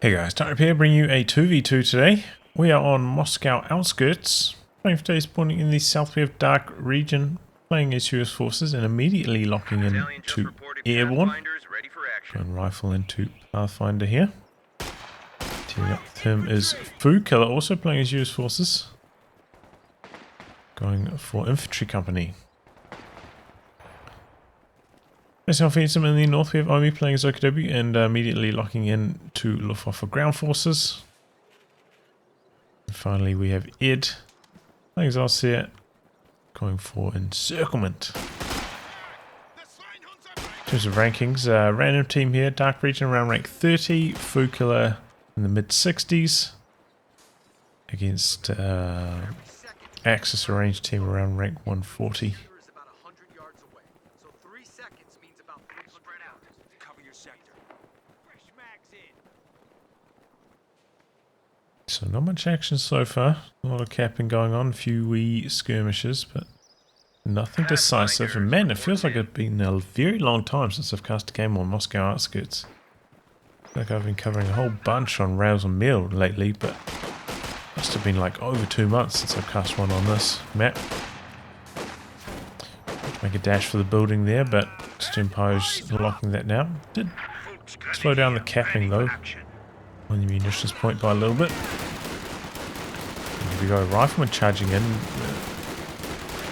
Hey guys, DarkRegion here, bringing you a 2v2 today. We are on Moskow Outskirts, playing for today's spawning in the south of DarkRegion, playing as US forces and immediately locking into Airborne. Going rifle into Pathfinder here. Teaming up with him is FooKilla, also playing as US forces. Going for Infantry company. Myself and some in the north, we have Omi playing as COH2 and immediately locking in to Luftwaffe ground forces. And finally we have Ed playing as Ostheer, going for Encirclement. In terms of rankings, random team here, DarkRegion around rank 30, FooKilla in the mid 60s, against Axis arranged team around rank 140. So not much action so far, a lot of capping going on, a few wee skirmishes, but nothing decisive. And man, it feels like it's been a very long time since I've cast a game on Moskow Outskirts. I feel like I've been covering a whole bunch on Rails and Meal lately, but it must have been like over 2 months since I've cast one on this map. Make a dash for the building there, but Stempo's locking that now. Did slow down the capping though on the munitions point by a little bit. Here we go, rifleman charging in.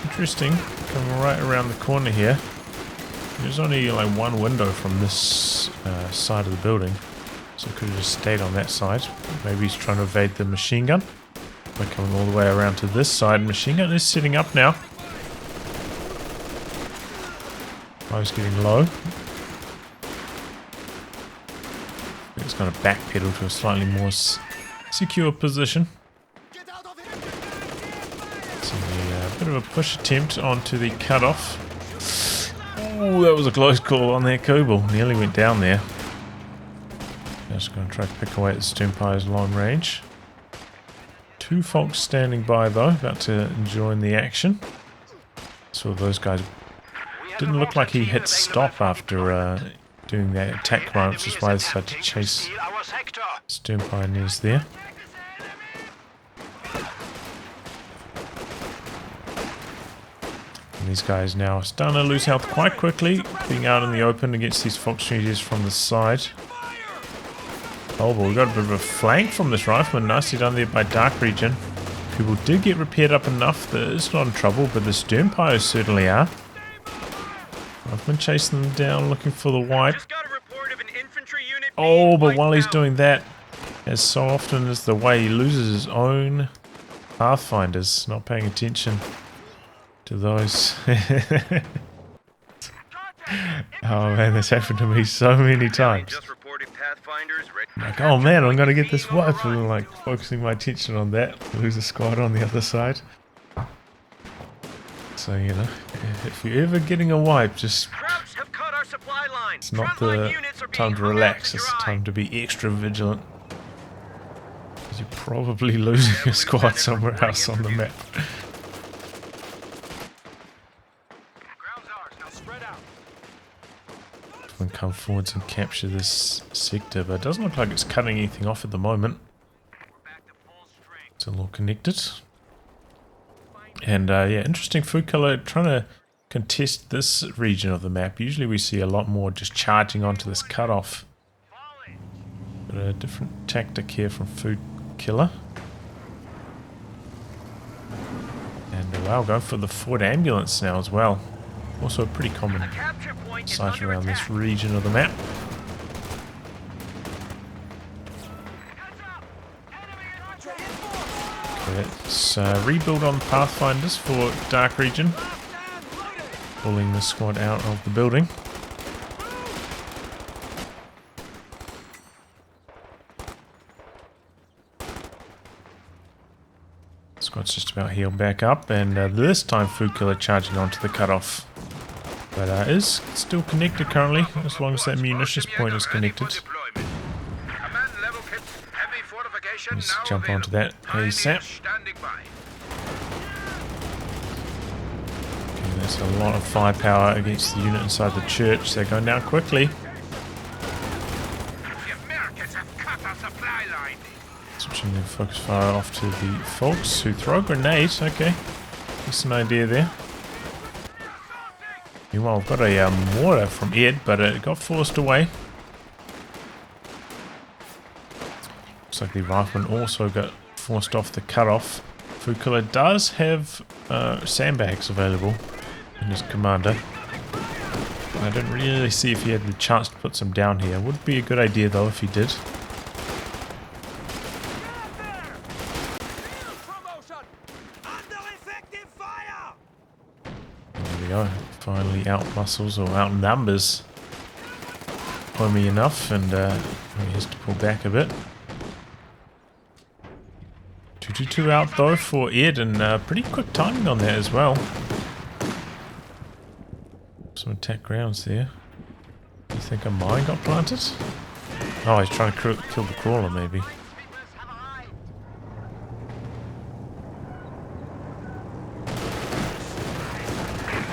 Interesting, coming right around the corner here. There's only like one window from this side of the building, so could have just stayed on that side. Maybe he's trying to evade the machine gun by coming all the way around to this side. Machine gun is setting up now. I was getting low. It's going to backpedal to a slightly more secure position. So a bit of a push attempt onto the cutoff. Oh, that was a close call on that Kobel. Nearly went down there. Just going to try to pick away at the Stempo's long range. Two folks standing by though, about to join the action. So those guys didn't look like he hit stop after doing that attack command, which is why they decided to chase Stern Pioneers there. And these guys now starting to lose health quite quickly, being out in the open against these Fox Treaties from the side. Oh, but we got a bit of a flank from this rifleman, nicely done there by DarkRegion. People did get repaired up enough that it's not in trouble, but the Stern Pios certainly are. I've been chasing them down, looking for the wipe. Oh, but while he's doing that, as so often is the way, he loses his own Pathfinders, not paying attention to those. Oh man, that's happened to me so many times. Like, oh man, I'm going to get this wipe, and I'm like focusing my attention on that, lose a squad on the other side. So, you know, if you're ever getting a wipe, just, it's not the time to relax, it's the time to be extra vigilant. Because you're probably losing a squad somewhere else on the map. We can come forwards and capture this sector, but it doesn't look like it's cutting anything off at the moment. It's all connected. And yeah, interesting, FooKilla trying to contest this region of the map. Usually we see a lot more just charging onto this cutoff. But a different tactic here from FooKilla. And wow, going for the Ford ambulance now as well. Also a pretty common sight around this region of the map. Let's rebuild on Pathfinders for DarkRegion. Pulling the squad out of the building. Squad's just about healed back up, and this time FooKilla charging onto the cutoff. But is still connected currently, as long as that munitions point is connected. Let's jump onto that ASAP. Okay, there's a lot of firepower against the unit inside the church. They're going down quickly. Switching the focus fire off to the folks who throw grenades. Okay, that's an idea there. Meanwhile, we've got a mortar from Ed, but it got forced away. Looks like the rifleman also got forced off the cutoff. FooKilla does have sandbags available in his commander. I didn't really see if he had the chance to put some down here. Would be a good idea though if he did. There we go. Finally out muscles or out numbers Homie enough, and he has to pull back a bit. 222 out though for Ed, and pretty quick timing on that as well. Some attack grounds there. You think a mine got planted? Oh, he's trying to kill the crawler maybe.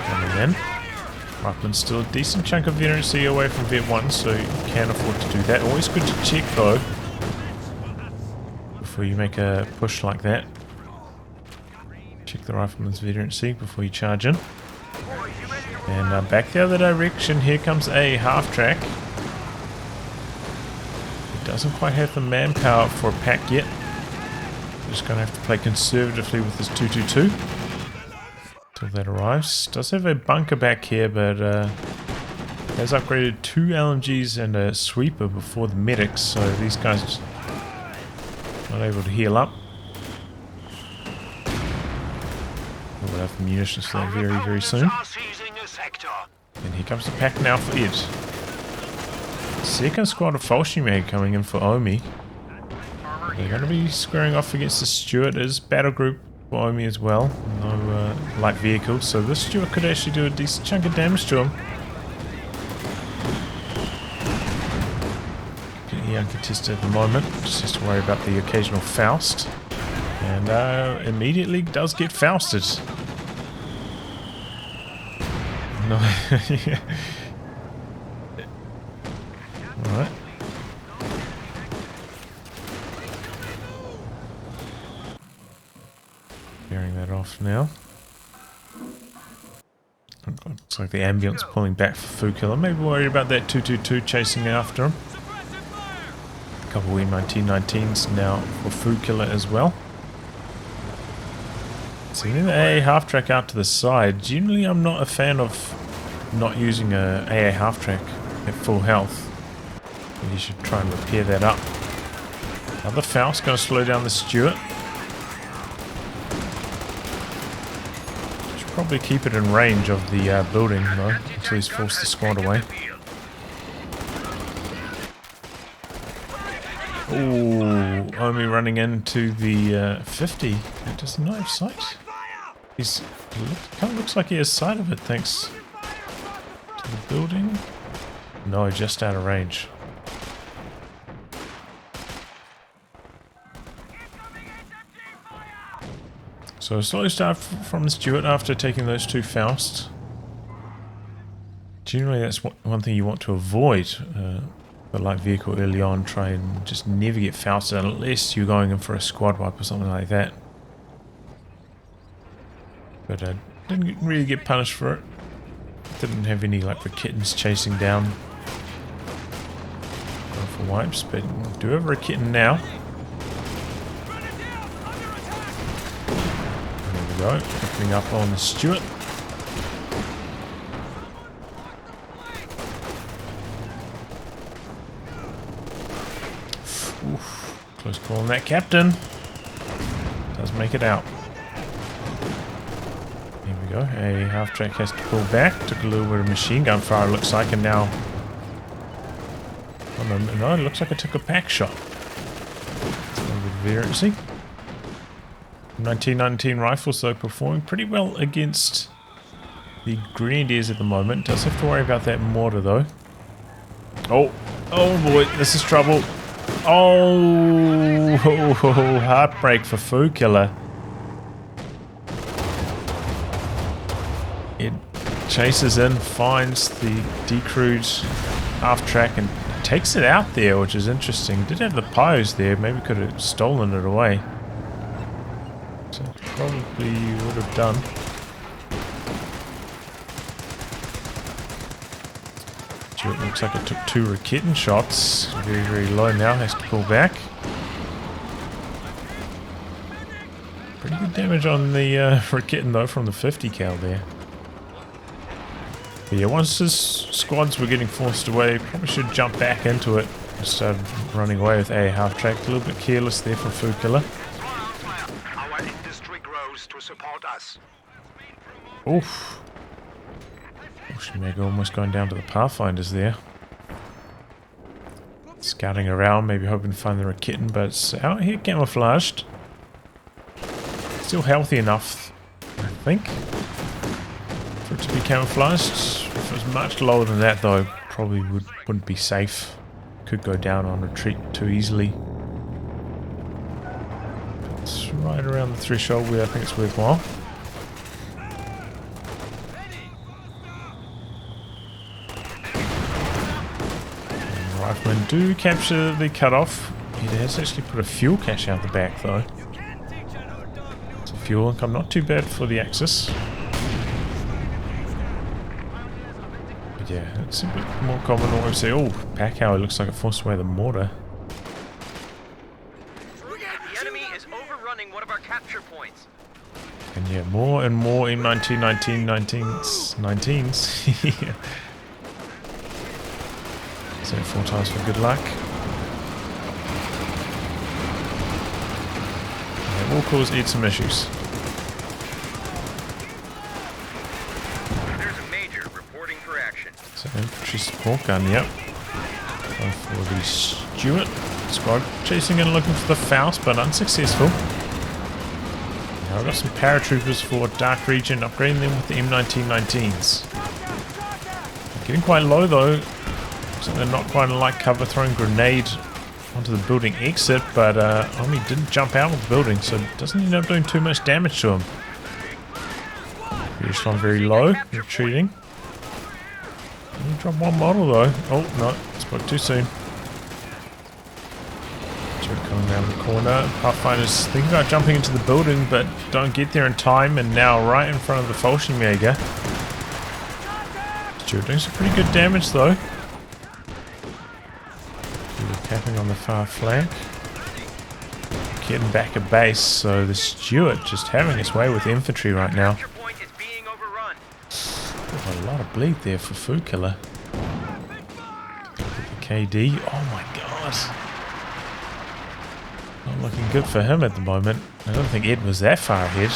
Coming in. Ruckman's still a decent chunk of veterancy away from Vet 1, so you can afford to do that. Always good to check though before you make a push like that. Check the rifleman's veterancy before you charge in. And back the other direction, here comes a half-track. He doesn't quite have the manpower for a pack yet. Just going to have to play conservatively with his 222 till that arrives. Does have a bunker back here, but has upgraded 2 LMGs and a sweeper before the medics, so these guys not able to heal up. We'll have the munitions for that very, very soon. And here comes the pack now for Ed. Second squad of Falchimag coming in for Omi. They're going to be squaring off against the Stuart. It is battle group for Omi as well. No light vehicles, so this Stuart could actually do a decent chunk of damage to him. Completely uncontested at the moment. Just has to worry about the occasional Faust. And immediately does get Fausted. No. Yeah. Alright. Clearing that off now. Looks like the ambulance pulling back for FooKilla. Maybe worried about that 222 chasing after him. A couple of E1919s now for FooKilla as well. So a half-track out to the side. Generally I'm not a fan of not using a AA half-track at full health. But you should try and repair that up. Another Faust going to slow down the Stuart. Should probably keep it in range of the building though, until he's forced the squad away. Ooh, Omi running into the 50. He does not have sight. Kind of looks like he has sight of it, thanks to the building. No, just out of range. So a slow start from the Stuart after taking those 2 Fausts. Generally that's one thing you want to avoid. The light vehicle early on, try and just never get Fausted unless you're going in for a squad wipe or something like that. But I didn't really get punished for it. Didn't have any like the kittens chasing down going for wipes, but do have a kitten now. There we go, picking up on the Stuart. Oof, close call on that captain. Does make it out. A half-track has to pull back. Took a little bit of machine gun fire, looks like, and now... Oh no, it looks like it took a pack shot. Veterancy. 1919 rifles, though, performing pretty well against the Grenadiers at the moment. Does have to worry about that mortar, though. Oh boy, this is trouble. Oh, heartbreak for FooKilla. It chases in, finds the decrewed half track and takes it out there, which is interesting. Did have the pyros there, maybe could have stolen it away. So probably would have done. It looks like it took 2 Raketen shots. Very, very low now, has to pull back. Pretty good damage on the Raketen though from the 50 cal there. But yeah, once his squads were getting forced away, probably should jump back into it. Started running away with a half-track. A little bit careless there from FooKilla. Our industry grows to support us. Oof. Mega almost going down to the Pathfinders there. Scouting around, maybe hoping to find the Raketen, but it's out here camouflaged. Still healthy enough, I think, for it to be camouflaged. If it was much lower than that though, probably wouldn't be safe. Could go down on retreat too easily. It's right around the threshold where I think it's worthwhile. Riflemen do capture the cutoff. It has actually put a fuel cache out the back though. So fuel income not too bad for the Axis. But yeah, it's a bit more common than what we see. Oh, Packhow, it looks like it forced away the mortar. The enemy is overrunning one of our capture points. And yeah, more and more M1919s. Yeah. So 4 times for good luck. It will cause Ed some issues. There's a major reporting for action. So infantry support gun, yep. Go for the Stuart. Squad chasing and looking for the Faust, but unsuccessful. Now I've got some paratroopers for DarkRegion, upgrading them with the M1919s. Getting quite low though. So they're not quite in light cover, throwing grenade onto the building exit, but Army didn't jump out of the building, so it doesn't end up doing too much damage to him. British one very low, retreating. Only drop 1 model though. Oh no, spoke too soon. Coming around the corner. Pathfinders think about jumping into the building, but don't get there in time, and now right in front of the Fallschirmjäger. Stuart doing some pretty good damage though. Capping on the far flank. Getting back at base, so the Stuart just having its way with infantry right now. A lot of bleed there for FooKilla. The KD. Oh my god. Not looking good for him at the moment. I don't think Ed was that far ahead.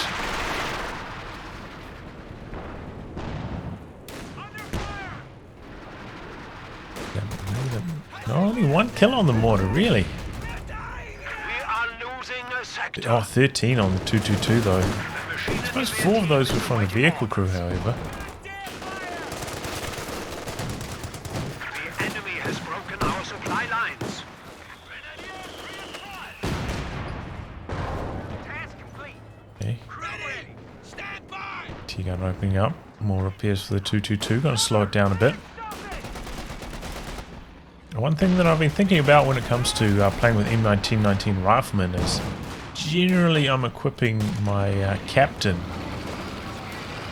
No, only 1 kill on the mortar, really? Oh, 13 on the 222 though. I suppose 4 of those were from the vehicle crew, however. The enemy has broken our supply lines. Okay. T-gun opening up. More repairs for the 222. Gonna slow it down a bit. One thing that I've been thinking about when it comes to playing with M1919 riflemen is generally I'm equipping my captain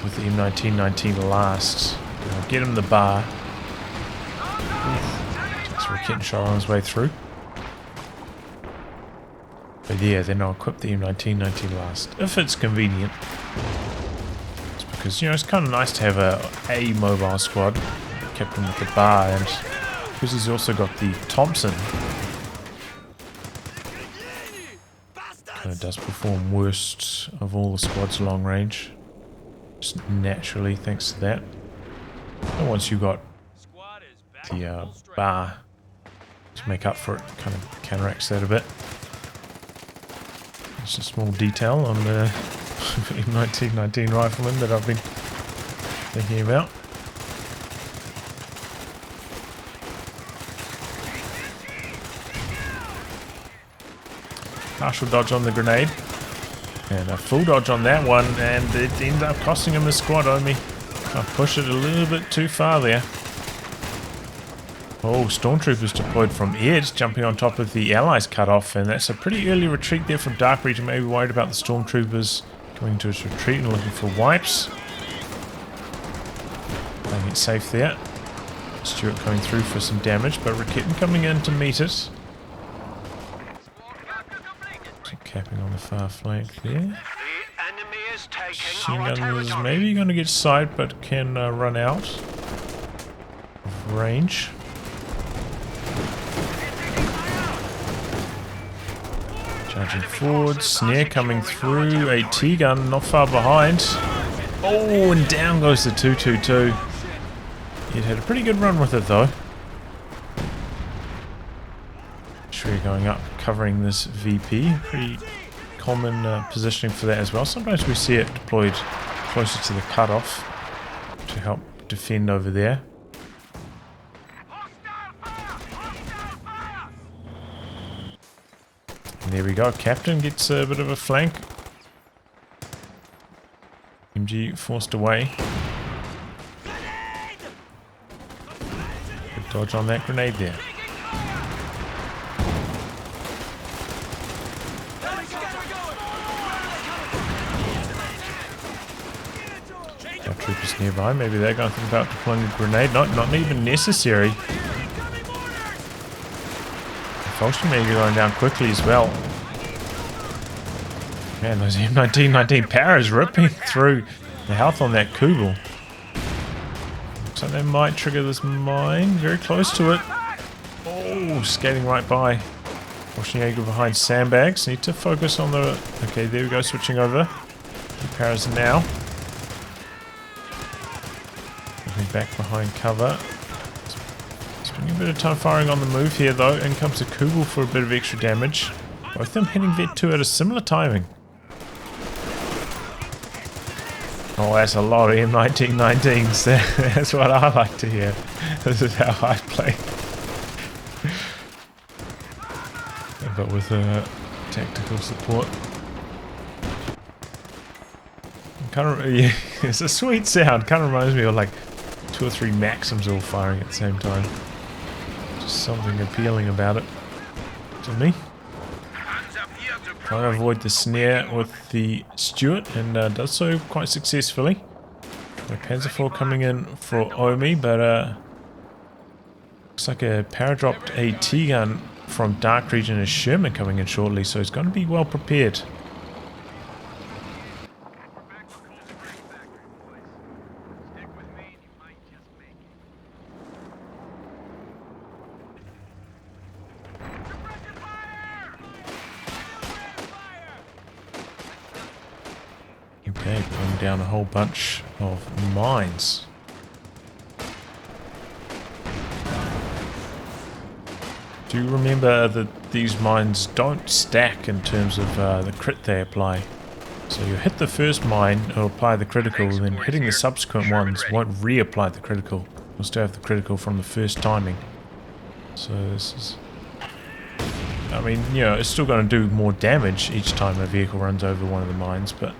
with the M1919 last. I'll get him the bar. Takes a Raketen shot on his way through. But yeah, then I'll equip the M1919 last, if it's convenient. It's because, you know, it's kind of nice to have a mobile squad, captain with the bar, and because he's also got the Thompson, kind of does perform worst of all the squads long range, just naturally thanks to that. And once you've got the bar to make up for it, kind of counteracts that a bit. It's a small detail on the M1919 rifleman that I've been thinking about. Partial dodge on the grenade, and a full dodge on that one, and it ended up costing him his squad only. I pushed it a little bit too far there. Oh, stormtroopers deployed from Ed, jumping on top of the Allies cutoff, and that's a pretty early retreat there from DarkRegion. Maybe worried about the stormtroopers coming to its retreat and looking for wipes. Playing it safe there. Stuart coming through for some damage, but Rakitten coming in to meet it. So capping on the far flank there. The enemy is taking our Machine gun is territory. maybe going to get sight, but can run out of range. Charging forward, snare coming through, a T-gun not far behind. Oh, and down goes the 222. It had a pretty good run with it though. Sure, going up, covering this VP. Pretty common positioning for that as well. Sometimes we see it deployed closer to the cutoff to help defend over there. And there we go, Captain gets a bit of a flank. MG forced away. Good dodge on that grenade there. Our troopers nearby, maybe they're going to think about deploying a grenade. Not even necessary. Falstrom maybe going down quickly as well. Man, those M1919 Paras ripping through the health on that Kubel. Looks like they might trigger this mine. Very close to it. Oh, skating right by. Schwarzenegger behind sandbags. Need to focus on the... Okay, there we go, switching over. The Paras now. Moving back behind cover. Spending a bit of time firing on the move here though. In comes the Kubel for a bit of extra damage. Both of them hitting Vet 2 at a similar timing. Oh, that's a lot of M1919s. That's what I like to hear. This is how I play. But with tactical support. Kind of, yeah, it's a sweet sound. Kind of reminds me of like 2 or 3 Maxims all firing at the same time. Just something appealing about it to me. Trying to avoid the snare with the Stuart, and does so quite successfully. The Panzer IV coming in for Omi, but looks like a para-dropped AT gun from DarkRegion is Sherman coming in shortly, so he's going to be well prepared. Okay, pulling down a whole bunch of mines. Do you remember that these mines don't stack in terms of the crit they apply? So you hit the first mine, it'll apply the critical, and then hitting the subsequent ones won't reapply the critical. You'll still have the critical from the first timing. So this is... I mean, you know, it's still going to do more damage each time a vehicle runs over one of the mines, but...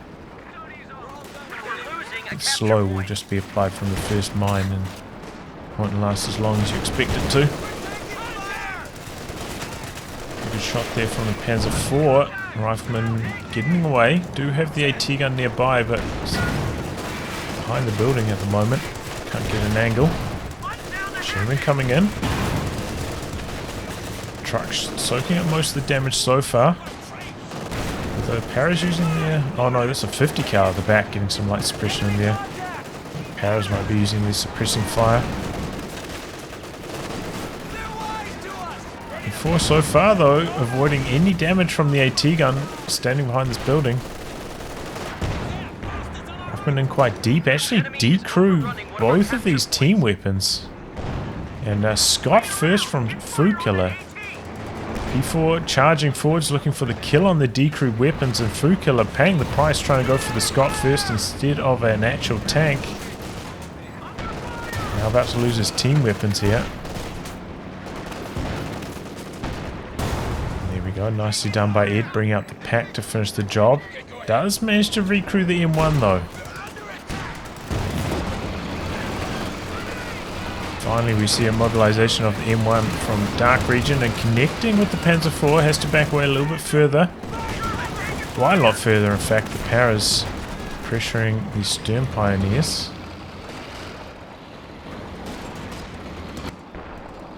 slow will just be applied from the first mine and won't last as long as you expect it to. Good shot there from the Panzer IV. Rifleman getting away. Do have the AT gun nearby, but behind the building at the moment. Can't get an angle. Sherman coming in. Trucks soaking up most of the damage so far. The Paras using their... Oh no, that's a 50 cal at the back, getting some light suppression in there. Paras might be using their suppressing fire. And 4 so far though, avoiding any damage from the AT gun, standing behind this building. I've been in quite deep, actually decrew both of these team weapons. And Scott first from FooKilla. P4 charging forwards, looking for the kill on the decrew weapons, and FooKilla paying the price, trying to go for the Scott first instead of an actual tank. Now about to lose his team weapons here. There we go, nicely done by Ed, bringing up the pack to finish the job. Does manage to recrew the M1 though. Finally, we see a mobilization of the M1 from DarkRegion and connecting with the Panzer IV. Has to back away a little bit further. Quite a lot further, in fact. The Paras pressuring the Stern Pioneers.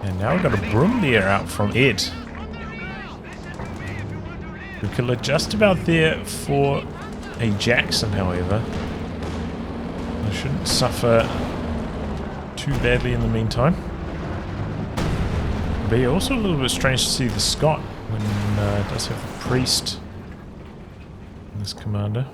And now we've got a Brumbier out from Ed. FooKilla just about there for a Jackson, however. I shouldn't suffer too badly in the meantime. But yeah, also a little bit strange to see the Scot when it does have the priest in this commander.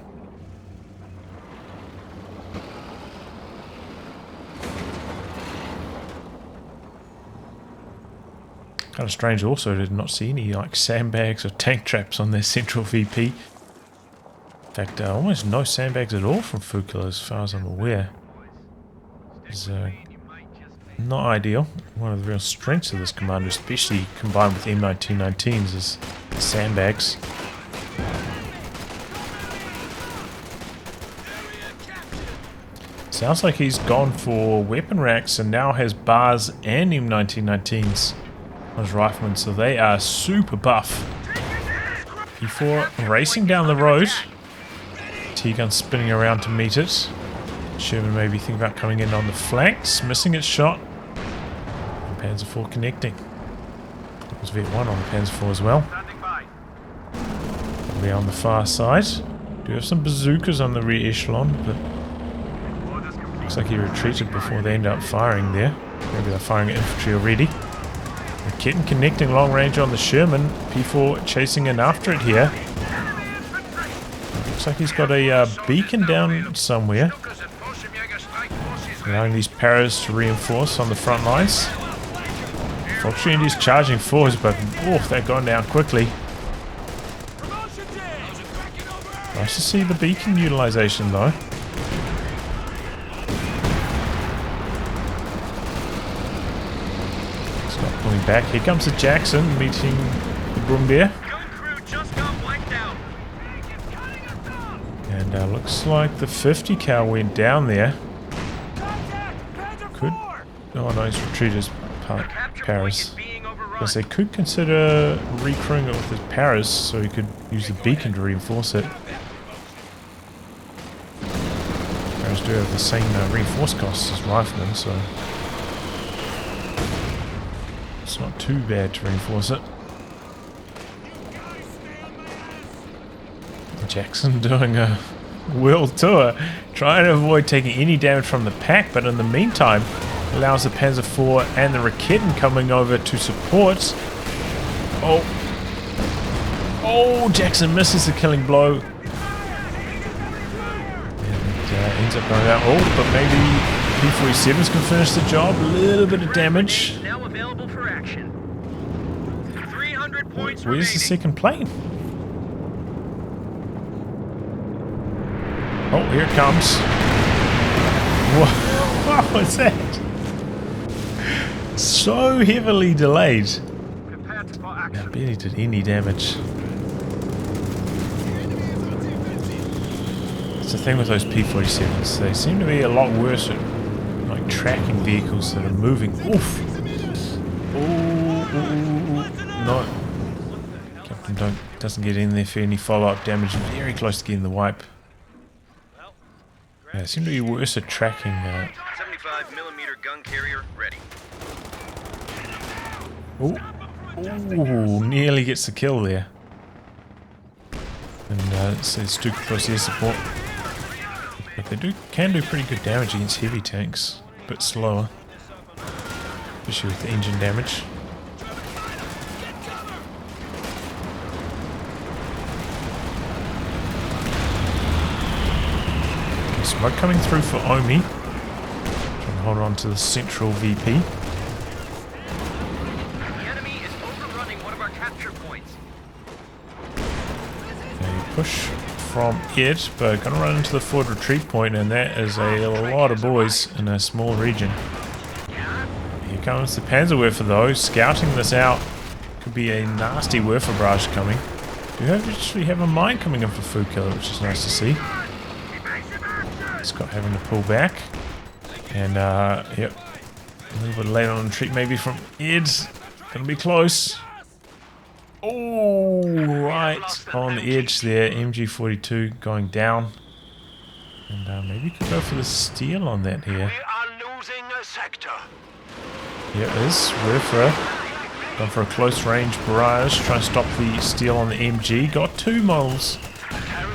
Kind of strange also to not see any like sandbags or tank traps on their central VP. In fact, almost no sandbags at all from FooKilla as far as I'm aware. It's not ideal. One of the real strengths of this commander, especially combined with M1919s, is the sandbags. Sounds like he's gone for weapon racks and now has bars and M1919s. Those riflemen, so they are super buff. P4 racing down the road. T-gun spinning around to meet it. Sherman maybe think about coming in on the flanks, missing its shot. And Panzer IV connecting. It was V1 on the Panzer IV as well. We're on the far side. Do have some bazookas on the rear echelon, but looks like he retreated before they end up firing there. Maybe they're firing at infantry already. Kitten connecting long range on the Sherman. P4 chasing in after it here. Looks like he's got a beacon down somewhere. Allowing these Paras to reinforce on the front lines. Fortunately, he's charging forwards, but they're going down quickly. Nice to see the beacon utilization though. Pulling back. Here comes the Jackson meeting the Brumbier. And looks like the 50 cal went down there. Could. Oh no, he's retreated Paras. Because they could consider recrewing it with his Paras so he could use the beacon to reinforce it. Paras do have the same reinforce costs as riflemen, so it's not too bad to reinforce it. Jackson doing a world tour, trying to avoid taking any damage from the pack, but in the meantime allows the Panzer IV and the Raketen coming over to support. Oh, Jackson misses the killing blow. And ends up going out. Oh, but maybe P-47s can finish the job. A little bit of damage. Where's the second plane? Oh, here it comes. What was that? So heavily delayed. I barely did any damage. It's the thing with those P-47s. They seem to be a lot worse at like tracking vehicles that are moving. Oof. No. Captain doesn't get in there for any follow-up damage. Very close to getting the wipe. Yeah, it seemed to be worse at tracking. 75mm gun carrier ready. Ooh, nearly gets the kill there. And it says too close air support. But they can do pretty good damage against heavy tanks. A bit slower, especially with the engine damage. Smoke coming through for Omi. Trying to hold on to the central VP. The enemy is overrunning one of our capture points. They push from it, but gonna run into the forward retreat point, and that is a lot of boys in a small region. Here comes the Panzerwerfer though, scouting this out. Could be a nasty Werfer barrage coming. Do actually have a mine coming in for FooKilla, which is nice to see. Scott having to pull back, and yep, A little bit late on the retreat maybe from Ed. Gonna be close. Oh, right on the edge there. MG42 going down. And maybe could go for the steal on that here. We are losing a sector. Here it is. Werfer. Gone for a close range barrage. Trying to stop the steal on the MG. Got 2 models.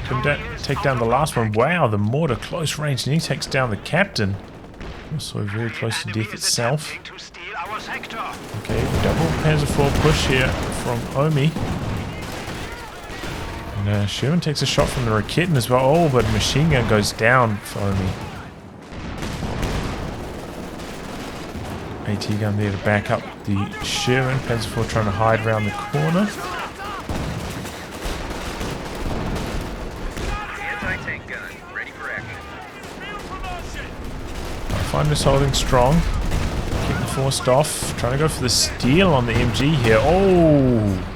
Can take down the last one. Wow, the mortar close range. And he takes down the captain. Also very close to death itself. Okay, double Panzer IV push here from Omi. And Sherman takes a shot from the Raketten as well. Oh, but machine gun goes down for Omi. AT gun there to back up the Sherman. Panzer IV trying to hide around the corner. Anti-tank gun, ready for action. Finder's holding strong. Getting forced off. Trying to go for the steal on the MG here. Oh!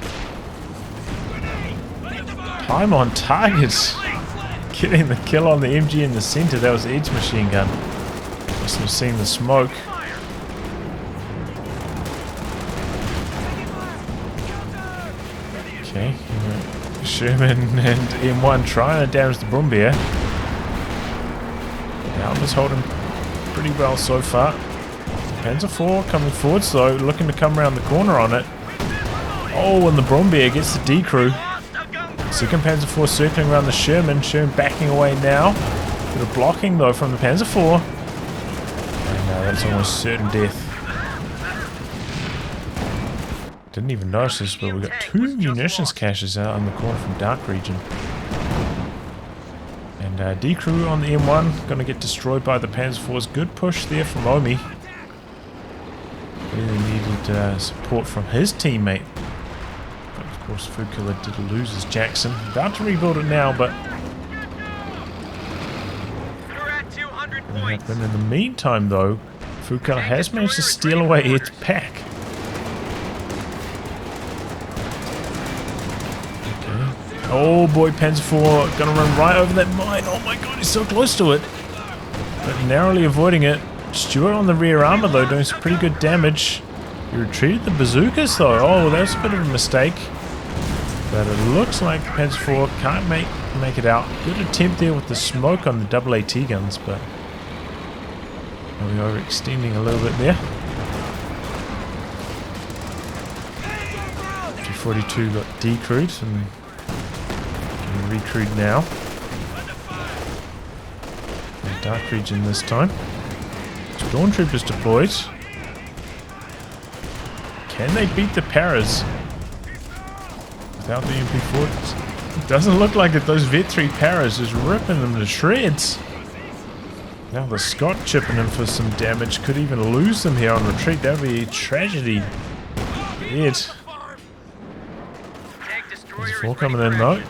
Time on target. Getting the kill on the MG in the center. That was Ed's machine gun. Must have seen the smoke. Okay. Sherman and M1 trying to damage the Brumbier. Alma's holding pretty well so far. Panzer IV coming forwards though, looking to come around the corner on it. Oh, and the Brumbier gets the D-crew. Second Panzer IV circling around the Sherman. Sherman backing away now. Bit of blocking though from the Panzer IV. And that's almost certain death. Didn't even notice this, but we got 2 munitions caches out in the corner from DarkRegion. And D-crew on the M1 going to get destroyed by the Panzer IV's. Good push there from Omi. Really needed support from his teammate. But of course FooKilla did lose his Jackson. About to rebuild it now, but in the meantime though, FooKilla has managed to steal away its pack. Oh boy, Panzer IV gonna run right over that mine. Oh my god, he's so close to it. But narrowly avoiding it. Stewart on the rear armor though, doing some pretty good damage. He retreated the bazookas though. Oh, that was a bit of a mistake. But it looks like Panzer IV can't make it out. Good attempt there with the smoke on the double AT guns, but we're overextending a little bit there. 242 got decrewed and recruit now. DarkRegion this time. Stormtroopers deployed. Can they beat the Paras without the MP4? It doesn't look like it. Those Vet 3 Paras is ripping them to shreds. Now the Scott chipping in for some damage. Could even lose them here on retreat. That would be a tragedy. It. There's 4 coming in though.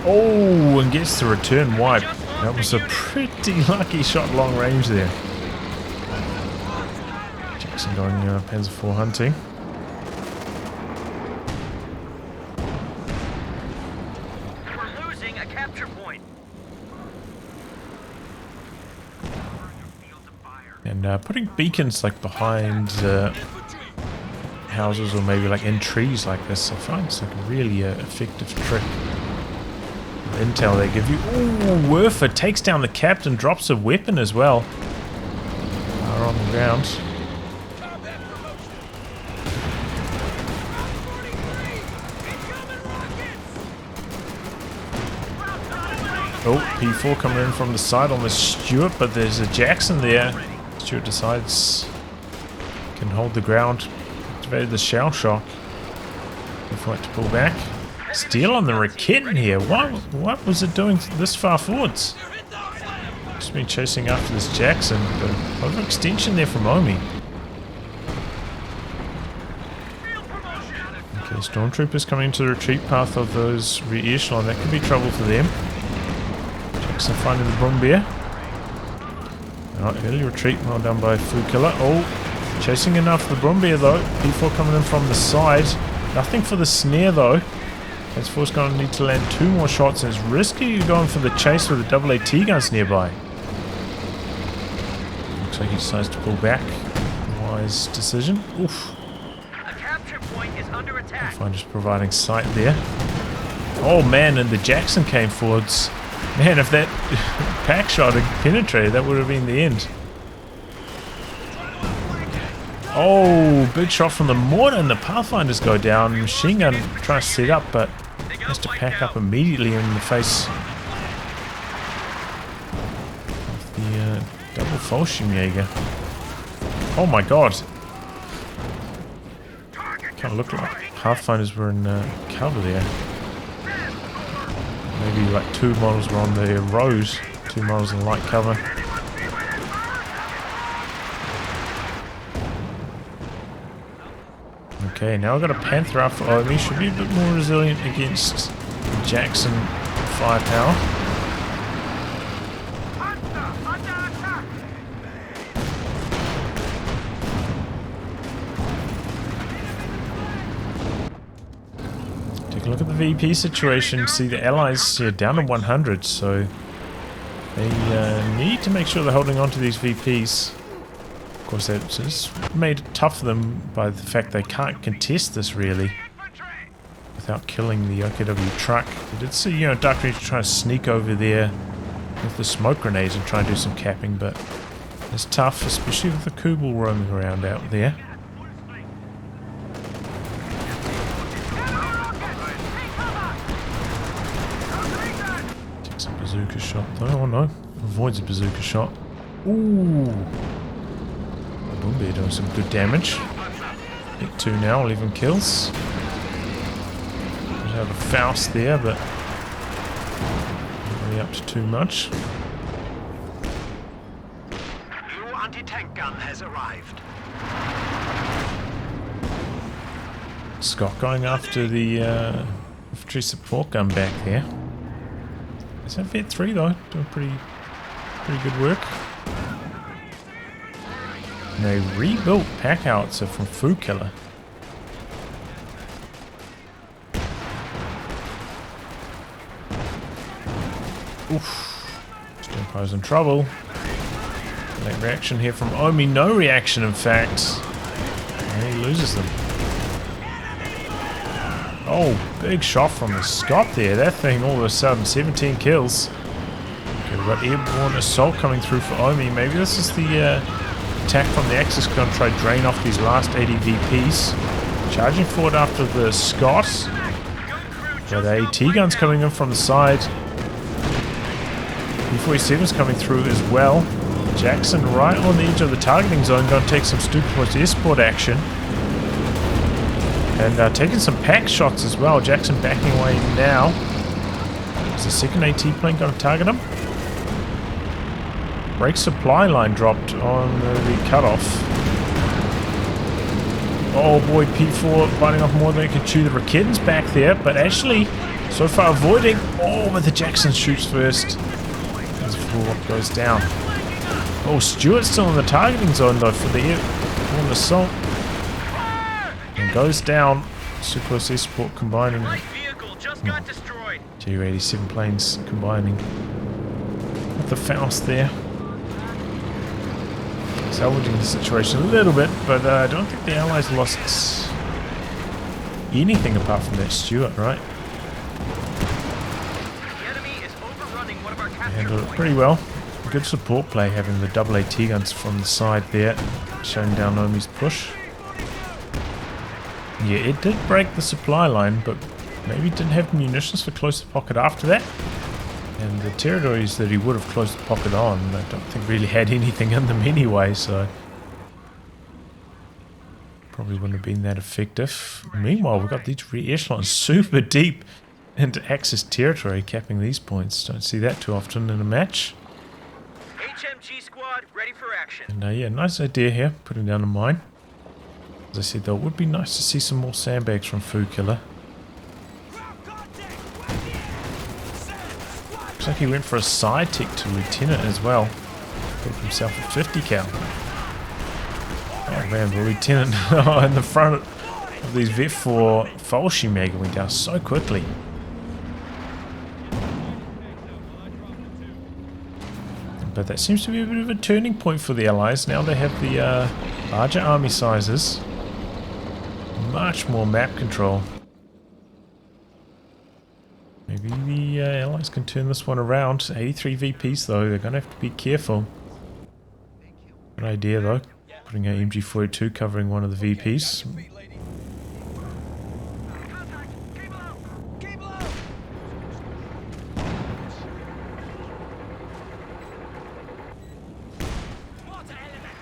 Oh, and gets the return wipe. That was a pretty lucky shot long range there. Jackson going Panzer IV hunting. We're losing a capture point. And putting beacons like behind houses or maybe like in trees like this, I find it's like a really effective trick. Intel they give you. Ooh, Werfer takes down the captain, drops a weapon as well. Are on the ground. Oh, P4 coming in from the side on the Stewart, but there's a Jackson there. Stewart decides can hold the ground. Activated the shell shock. Before it to pull back. Steal on the Raketten here. What was it doing this far forwards? Just been chasing after this Jackson, but overextension there from Omi. Okay, Stormtroopers coming into the retreat path of those rear echelon. That could be trouble for them. Jackson finding the Brumbier. Alright, early retreat, well done by FooKilla. Oh, chasing enough the Brumbier though. P4 coming in from the side. Nothing for the snare though. Panzer IV's going to need to land 2 more shots, and it's risky going for the chase with the double AT guns nearby. Looks Looks like he decides to pull back. Wise decision. Oof. A capture point is under attack. Fine, just providing sight there. Oh man, and the Jackson came forwards. Man, if that pack shot had penetrated, that would have been the end. Oh, big shot from the mortar, and the Pathfinders go down. Machine gun tries to set up, but has to pack up immediately in the face of the double Fallschirmjäger. Oh my god. Kind of looked like Pathfinders were in cover there. Maybe like 2 models were on the road, 2 models in light cover. Okay, now I've got a Panther up for Omi. Should be a bit more resilient against Jackson firepower. Take a look at the VP situation. See the allies here down to 100, so they need to make sure they're holding on to these VPs. Of course, that's made it tough for them by the fact they can't contest this really without killing the OKW truck. We did see, DarkRegion try to sneak over there with the smoke grenades and try and do some capping, but it's tough, especially with the Kubel roaming around out there. Takes a bazooka shot though. Oh no, avoids a bazooka shot. Ooh. Boombear doing some good damage. Hit 2 now, 11 kills. We have a Faust there, but not really up to too much. New anti-tank gun has arrived. Scott going after the infantry support gun back there. Is that Vet 3 though? Doing pretty good work. And a rebuilt pack howitzer from FooKilla. Oof. Stimpo's in trouble. Late reaction here from Omi. No reaction, in fact. And he loses them. Oh, big shot from the Scott there. That thing all of a sudden, 17 kills. Okay, we've got Airborne assault coming through for Omi. Maybe this is the attack from the Axis gun, try to drain off these last 80 VPs. Charging forward after the Scott. Got AT guns coming in from the side. B-47's coming through as well. Jackson right on the edge of the targeting zone, going to take some stupid escort action. And taking some pack shots as well. Jackson backing away now. Is the second AT plane going to target him? Brake supply line dropped on the cutoff. Oh boy, P4 biting off more than it can chew. The Raketten's back there, but actually so far avoiding. Oh, but the Jackson shoots first. As 4 goes down. Oh, Stewart's still in the targeting zone though for the Airborne assault. And goes down. Super escort combining. Ju-87 planes combining with the Faust there. Salvaging the situation a little bit, but I don't think the Allies lost anything apart from that Stewart, right? They handled it pretty well. Good support play having the double AT guns from the side there, shutting down Omi's push. Yeah, it did break the supply line, but maybe didn't have munitions for close to pocket after that. And the territories that he would have closed the pocket on, I don't think really had anything in them anyway, so probably wouldn't have been that effective. Meanwhile, we've got these re-echelons super deep into Axis territory, capping these points. Don't see that too often in a match. HMG squad ready for action. And yeah, nice idea here, putting down a mine. As I said though, it would be nice to see some more sandbags from FooKilla. Looks like he went for a side tick to Lieutenant as well. Put himself a 50 cal. Oh man, the Lieutenant in the front of these Vet 4 Fallschirmjäger went down so quickly. But that seems to be a bit of a turning point for the Allies. Now they have the larger army sizes. Much more map control. Maybe the Allies can turn this one around. 83 VPs though, they're going to have to be careful. Good idea though. Putting an MG42 covering one of the VPs.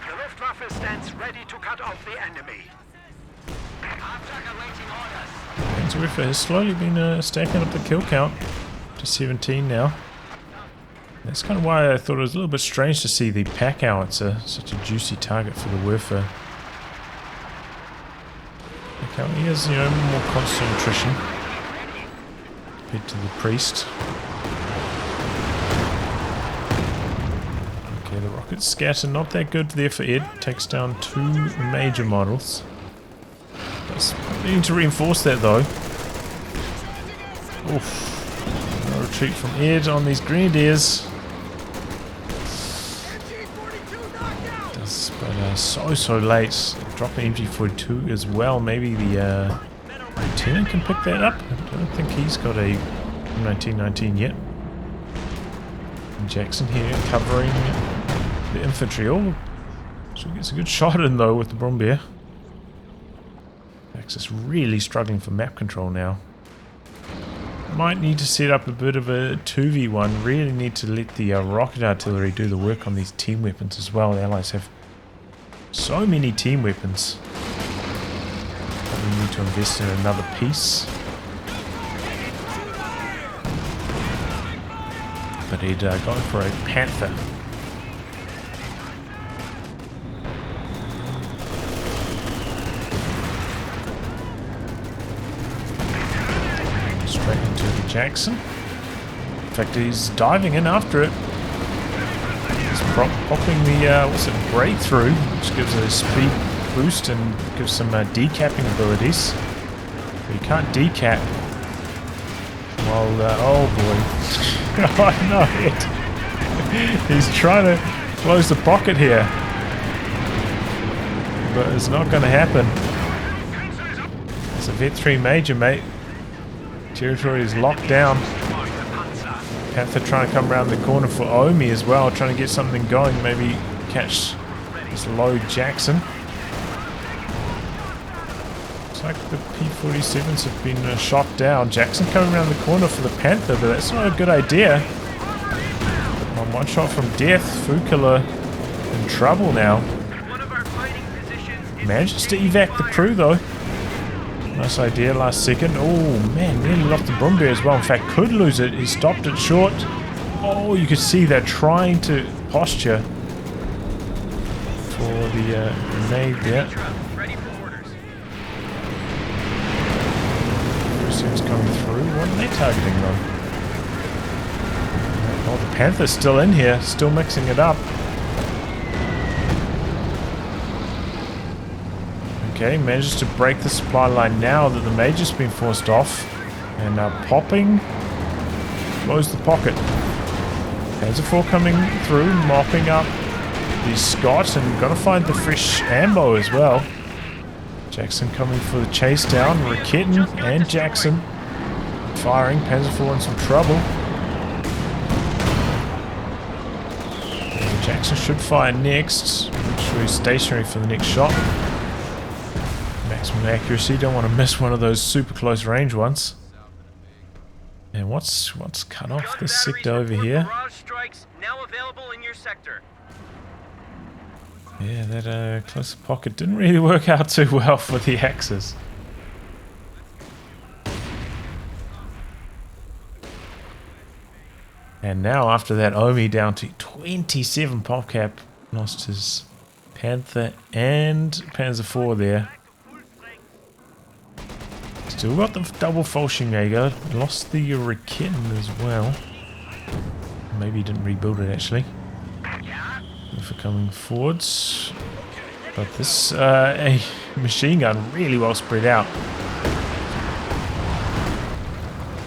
The Luftwaffe stands ready to cut off the enemy. Encirclement has slowly been stacking up the kill count to 17 now. That's kind of why I thought it was a little bit strange to see the pack howitzer, such a juicy target for the Werfer. Okay, he has, you know, more constant attrition compared to the Priest. Okay, the rocket scatter not that good there for Ed. Takes down 2 major models. We need to reinforce that though. Oof. No retreat from Ed on these Grenadiers. But so late. Drop the MG42 as well. Maybe the Lieutenant can pick that up. I don't think he's got a 1919 yet. And Jackson here covering the infantry. Oh, so he gets a good shot in though with the Brombeer. Axis really struggling for map control now. Might need to set up a bit of a 2v1. Really need to let the rocket artillery do the work on these team weapons as well. The Allies have so many team weapons. We need to invest in another piece. But he'd gone for a Panther. Straight into the Jackson. In fact, he's diving in after it. He's popping the, what's it, breakthrough, which gives a speed boost and gives some decapping abilities. But you can't decap while, oh boy. Oh no, he's trying to close the pocket here. But it's not going to happen. It's a Vet 3 Major, mate. Territory is locked down. Panther trying to come around the corner for Omi as well, trying to get something going, maybe catch this low Jackson. Looks like the P-47s have been shot down. Jackson coming around the corner for the Panther, but that's not a good idea. On one shot from death, FooKilla in trouble now. Manages to evac the crew though. Nice idea last second. Oh man, nearly lost the Brombeer as well. In fact, could lose it. He stopped it short. Oh, you could see they're trying to posture for the grenade there. Pursuit's coming through. What are they targeting though? Oh, the Panther's still in here, still mixing it up. Okay, manages to break the supply line now that the Major's been forced off. And popping. Close the pocket. Panzer IV coming through, mopping up the Scott, and gonna find the fresh ammo as well. Jackson coming for the chase down. Rakitten and Jackson firing. Panzer IV in some trouble. And Jackson should fire next. Make sure he's stationary for the next shot. Maximum accuracy, don't want to miss one of those super close range ones. And what's cut off this sector over here? Now available in your sector. Yeah, that close pocket didn't really work out too well for the Axis. And now after that, Omi down to 27 pop cap, lost his Panther and Panzer IV there. Still got the double Fallschirmjäger, lost the Rakitten as well. Maybe he didn't rebuild it actually. For coming forwards. But this a machine gun really well spread out.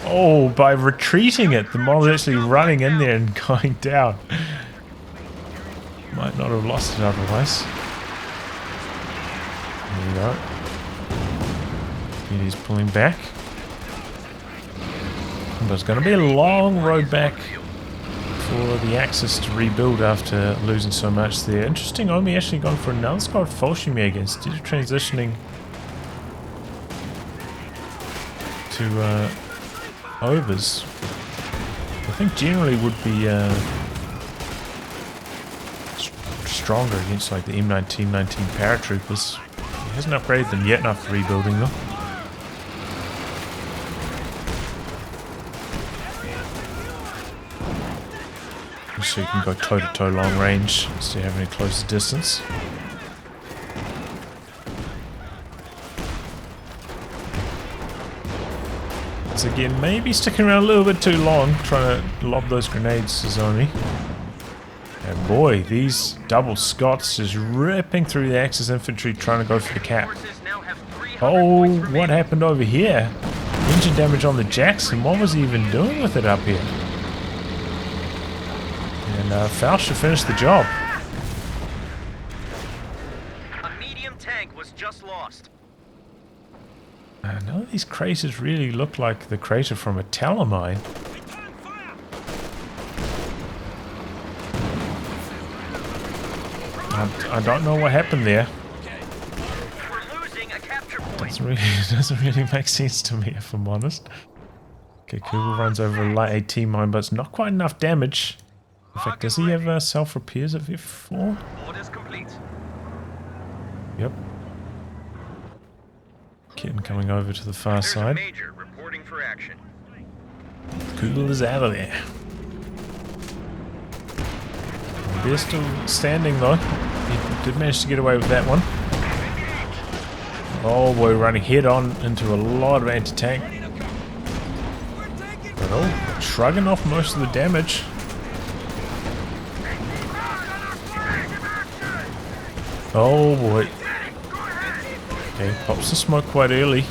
Oh, by retreating it, the model is actually running in there and going down. not have lost it otherwise. There you go. He's pulling back. But it's going to be a long road back for the Axis to rebuild after losing so much there. Interesting, Omi actually gone for another squad Folshimeg instead of transitioning to overs. I think generally would be stronger against like the M1919 paratroopers. He hasn't upgraded them yet after rebuilding them. So you can go toe-to-toe long range instead of having a closer distance. So again, maybe sticking around a little bit too long, trying to lob those grenades to Zomi. And boy, these double Scots just ripping through the Axis infantry trying to go for the cap. Oh, what happened over here? Engine damage on the Jackson. What was he even doing with it up here? And Faust should finish the job. A medium tank was just lost. None of these craters really look like the crater from a Talon mine. I don't know what happened there. We're losing a capture point. Doesn't really make sense to me, if I'm honest. Okay, Kugel runs over a light AT mine, but it's not quite enough damage. In fact, does he have self-repairs at F4? Orders complete. Yep. Kitten coming over to the far There's side. a major reporting for action. Kugel is out of there. They're still standing though. He did manage to get away with that one. Oh, we're running head on into a lot of anti-tank. But oh, shrugging off most of the damage. Oh boy. Okay, pops the smoke quite early.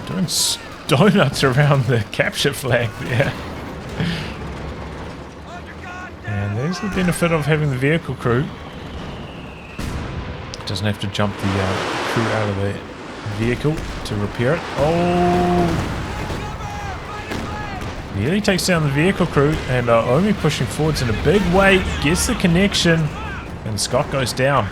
Doing donuts around the capture flag there. And there's the benefit of having the vehicle crew. Doesn't have to jump the crew out of the vehicle to repair it. Oh! Nearly takes down the vehicle crew, and Omi pushing forwards in a big way, gets the connection, and Scott goes down.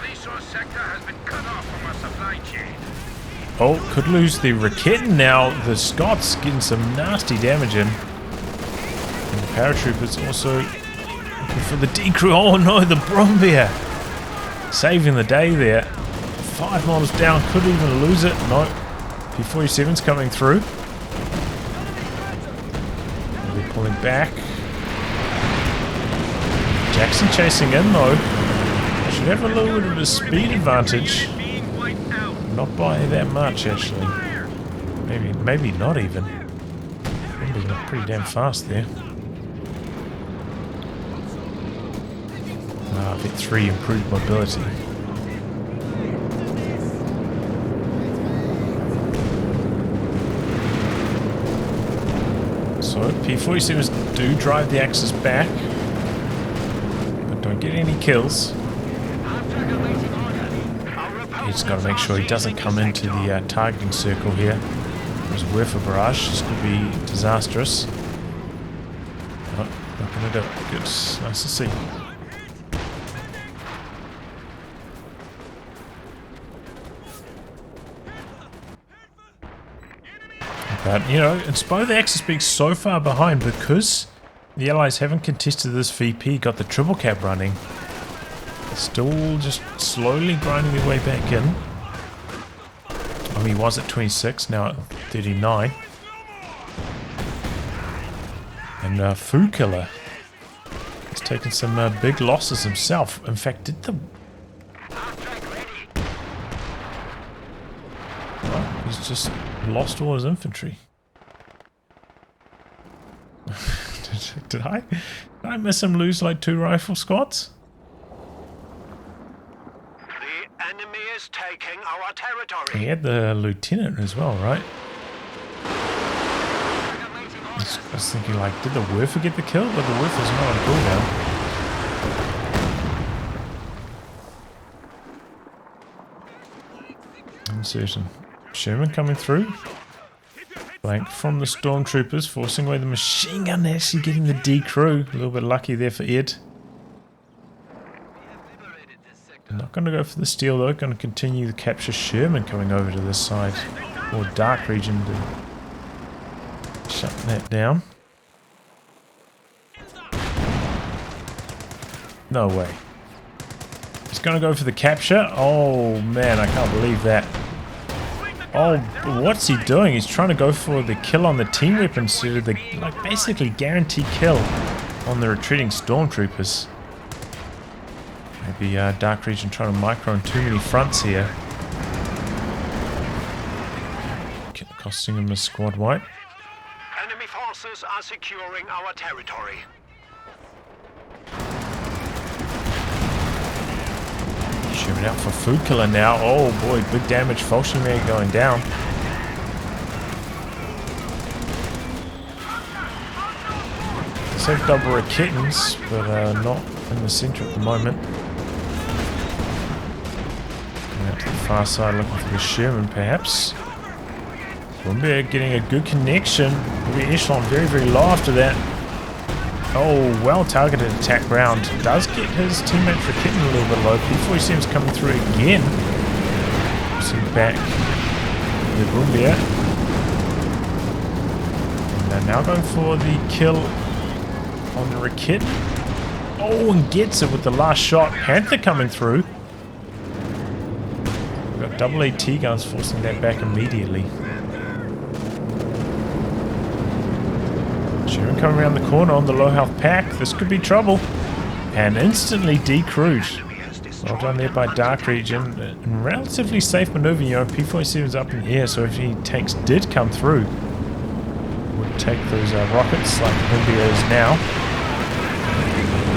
Oh, could lose the Raketten now. The Scots getting some nasty damage in. And the paratroopers also looking for the decrew. Oh no, the Brombeer saving the day there. 5 models down, could even lose it. No, P-47's coming through. They're pulling back. Jackson chasing in though. Should have a little bit of a speed advantage. Not by that much actually. Maybe not even. Maybe not pretty damn fast there. Bit 3 improved mobility. So P-47s do drive the Axis back, but don't get any kills. He's got to make sure he doesn't come into the targeting circle here. There's a whiff of barrage. This could be disastrous. Oh, not going to do it. Good. Nice to see. But, you know, in spite of the Axis being so far behind, because the Allies haven't contested this VP, got the triple cap running, still just slowly grinding their way back in. I mean, he was at 26, now at 39. And FooKilla has taken some big losses himself. In fact, did the... Well, he's just lost all his infantry. Did I miss him lose like 2 rifle squads? The enemy is taking our territory. He had the lieutenant as well, right? I was thinking like, did the Werfer get the kill? But the Werfer's not on cooldown. certain. Sherman coming through. Flank from the stormtroopers, forcing away the machine gun, actually getting the D crew. A little bit lucky there for Ed. Not going to go for the steal though, going to continue to capture Sherman coming over to this side. Or DarkRegion to shut that down. No way. He's going to go for the capture. Oh man, I can't believe that. Oh, what's he doing? He's trying to go for the kill on the team weapons, so the like basically guaranteed kill on the retreating stormtroopers. Maybe DarkRegion trying to micro on too many fronts here. Costing him a squad wipe. Enemy forces are securing our territory. Shooting out for FooKilla now. Oh boy, big damage. Falchimere going down. Let's have double Raketans, but not in the center at the moment. Going out to the far side looking for the Sherman perhaps. Boombear getting a good connection. Will be echelon very, very low after that. Oh, well targeted attack round. Does get his teammate Raketen a little bit low. P-47's coming through again. Pushing back the Boombear. And they're now going for the kill on the Raketen. Oh, and gets it with the last shot. Panther coming through. We've got double AT guns forcing that back immediately. Sherman coming around the corner on the low health pack. This could be trouble. And instantly decrewed. Well done there by DarkRegion. And relatively safe maneuver. You know, P-47's up in the air, so if any tanks did come through, would take those rockets like Boombear is now.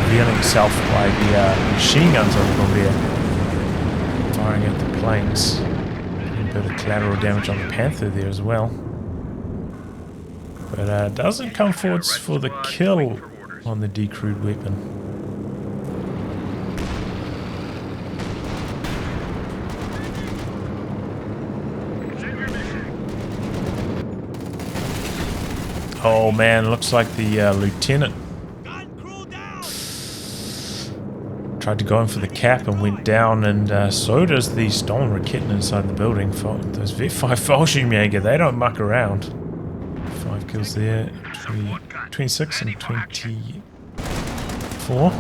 Revealing itself by the machine guns on the Boombear. Firing at the planes. A bit of collateral damage on the Panther there as well. But doesn't come forwards for the kill on the decrewed weapon. Oh man, looks like the lieutenant tried to go in for the cap and went down, and so does the stolen Raketen inside the building. Those V5 Fallschirmjäger, they don't muck around. 5 kills there, 26 and 24.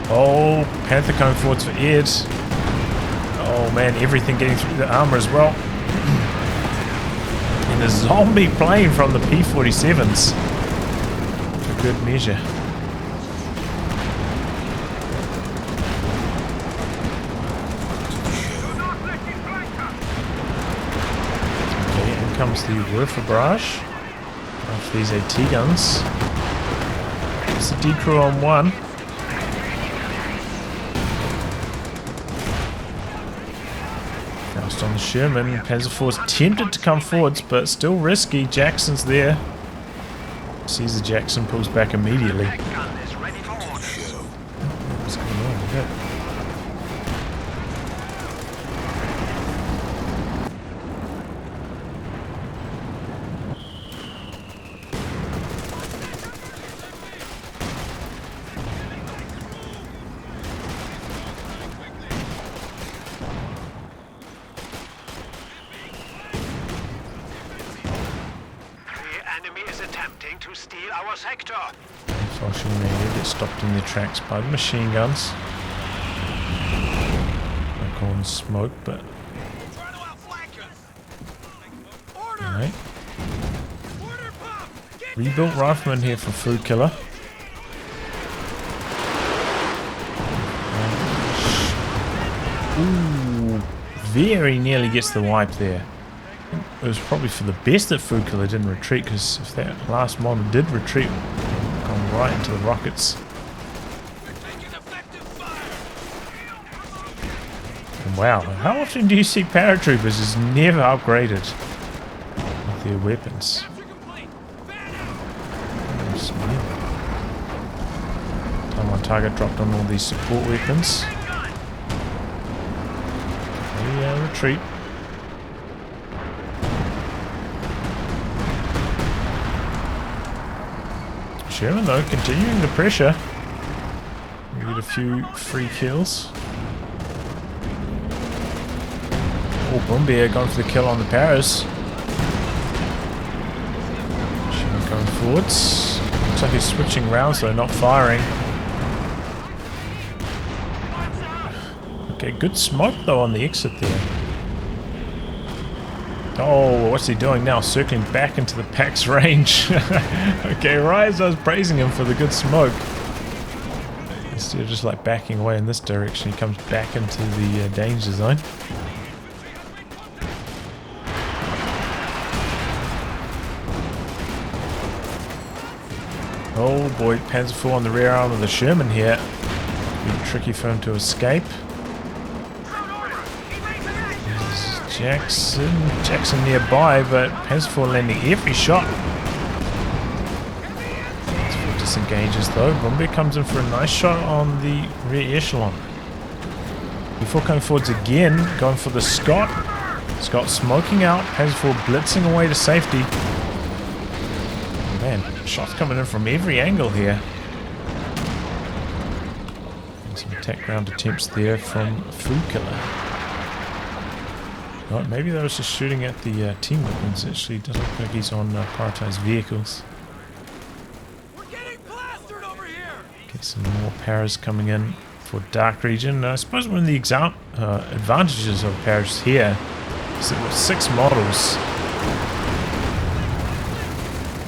Oh, Panther coming forwards for Ed. Oh man, everything getting through the armor as well. And a zombie plane from the P-47s. For good measure. Comes the Werfer barrage after these AT guns. It's the decrew on one. Fast on the Sherman. Panzer IV tempted to come forwards, but still risky. Jackson's there. Caesar Jackson pulls back immediately. What's going on with that? Falchimere gets stopped in their tracks by the machine guns. I call them smoke, but alright. Rebuilt rifleman here for FooKilla. Ooh, very nearly gets the wipe there. It was probably for the best that FooKilla didn't retreat, because if that last model did retreat, gone right into the rockets. And wow, how often do you see paratroopers is never upgraded with their weapons? Time on target dropped on all these support weapons. the retreat. Sherman though, continuing the pressure. We get a few free kills. Oh, Brumbier going for the kill on the Paris. Sherman going forwards. Looks like he's switching rounds though, not firing. Okay, good smoke though on the exit there. Oh, what's he doing now? Circling back into the Pack's range. Okay, Rise, I was praising him for the good smoke. Instead of just like backing away in this direction, he comes back into the danger zone. Oh boy, Panzer IV on the rear arm of the Sherman here. Be tricky for him to escape. Jackson nearby, but Panzer IV landing every shot. Disengages though. Brumbier comes in for a nice shot on the rear echelon. Before coming forwards again, going for the Scott. Scott smoking out, Panzer IV blitzing away to safety. Man, shots coming in from every angle here. And some attack ground attempts there from FooKilla. Right, maybe they was just shooting at the team weapons. Actually, doesn't look like he's on prioritized vehicles. We're getting plastered over here. Get some more paras coming in for DarkRegion. I suppose one of the advantages of paras here is that with 6 models,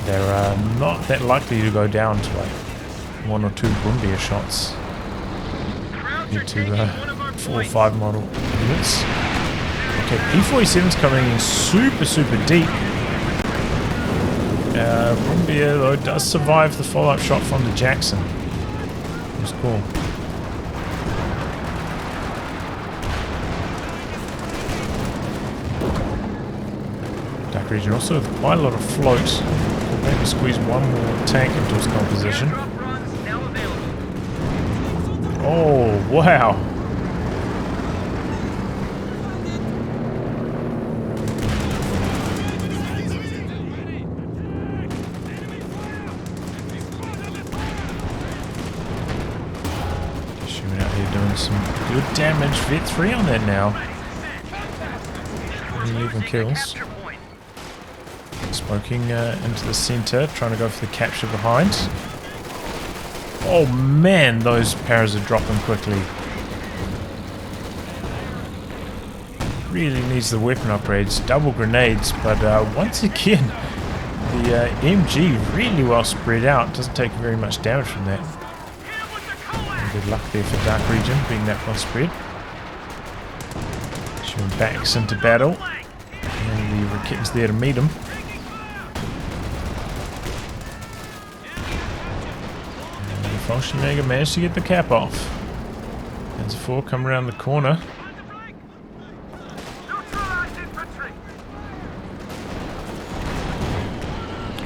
they're not that likely to go down to like 1 or 2 Brumbier shots into 4 or 5 model units. Okay, P-47's coming in super deep. Brumbier though does survive the follow-up shot from the Jackson. It was cool. DarkRegion also with quite a lot of float. Could maybe squeeze one more tank into its composition. Oh, wow. Doing some good damage. Vet 3 on that now. 11 kills. Smoking into the center, trying to go for the capture behind. Oh man, those paras are dropping quickly. Really needs the weapon upgrades. Double grenades, but once again, the MG really well spread out. Doesn't take very much damage from that. Good luck there for DarkRegion, being that well spread. Showing backs into battle. And the Raket's there to meet him. And the Fallschirmjäger managed to get the cap off. Panzer IV come around the corner.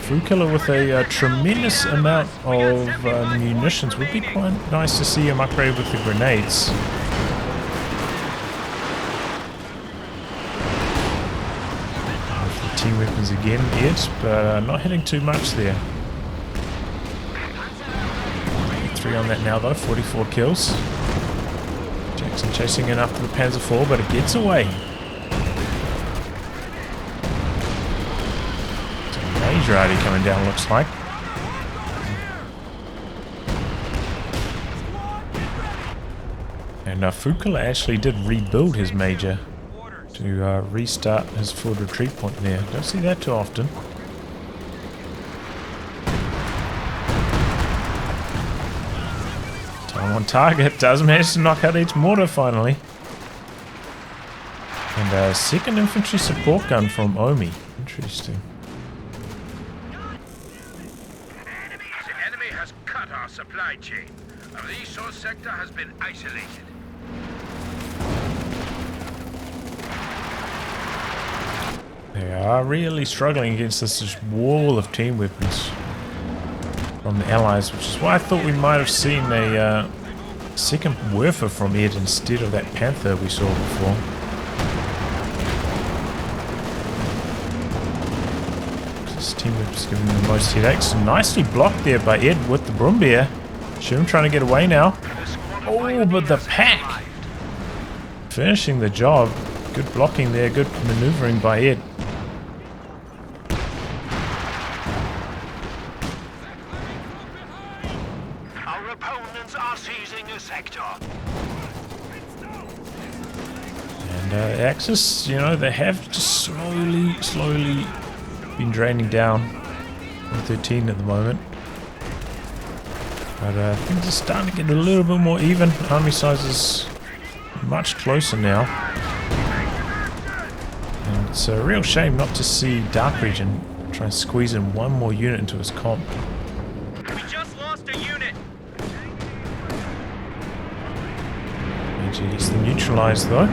FooKilla with a tremendous amount of munitions. Would be quite nice to see him upgrade with the grenades. The team weapons again, Ed, but not hitting too much there. 3 on that now though, 44 kills. Jackson chasing in after the Panzer IV, but it gets away. Major already coming down, looks like. And FooKilla actually did rebuild his major to restart his forward retreat point there. Don't see that too often. Time on target, does manage to knock out each mortar finally. And a second infantry support gun from Omi. Interesting. Our supply chain. A resource sector has been isolated. They are really struggling against this wall of team weapons from the Allies, which is why I thought we might have seen a second Werfer from Ed instead of that Panther we saw before. This team is giving them the most headaches. Nicely blocked there by Ed with the Brumbier. Shim trying to get away now. Oh, but the pack! Finishing the job. Good blocking there, good maneuvering by Ed. Our opponents are seizing a sector. And Axis, you know, they have just slowly been draining down. 13 at the moment. But things are starting to get a little bit more even. Army size is much closer now. And it's a real shame not to see DarkRegion try and squeeze in one more unit into his comp. We just lost a unit. He gets them neutralized though.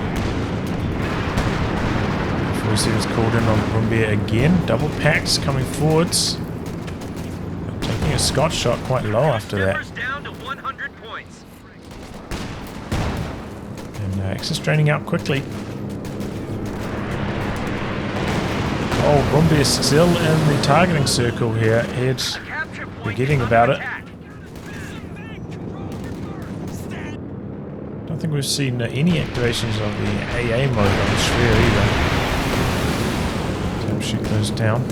Force was called in on Brumbier again. Double packs coming forwards. Taking a Scotch shot quite low after that. Down to 100 points. And Axis draining out quickly. Oh, Brumbier still in the targeting circle here. Ed's forgetting about it. Don't think we've seen any activations of the AA mode on the sphere either. So shoot those down.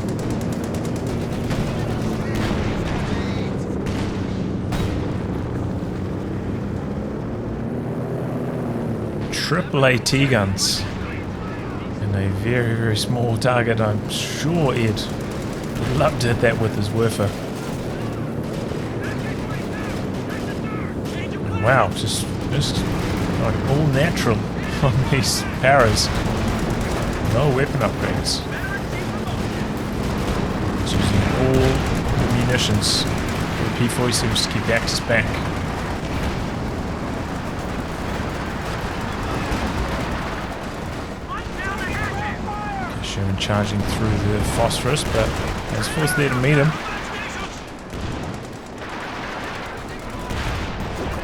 Triple AT guns. And a very small target. I'm sure Ed would love to hit that with his Werfer. Wow, just like all natural on these paras. No weapon upgrades. Just using all the munitions. The P40 seems to keep the Axis back. Sherman charging through the phosphorus, but there's force there to meet him.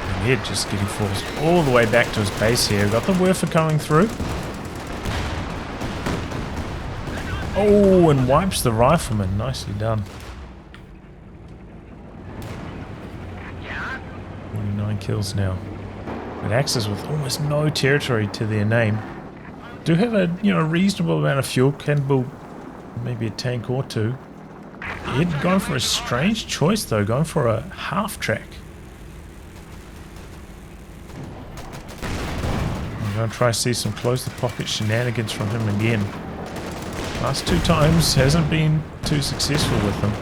And Ed just getting forced all the way back to his base here. Got the Werfer coming through. Oh, and wipes the rifleman. Nicely done. 49 kills now. But Axis with almost no territory to their name. Do have a reasonable amount of fuel, can build maybe a tank or two. Ed going for a strange choice though, going for a half track. I'm going to try to see some close the pocket shenanigans from him again. Last two times hasn't been too successful with them.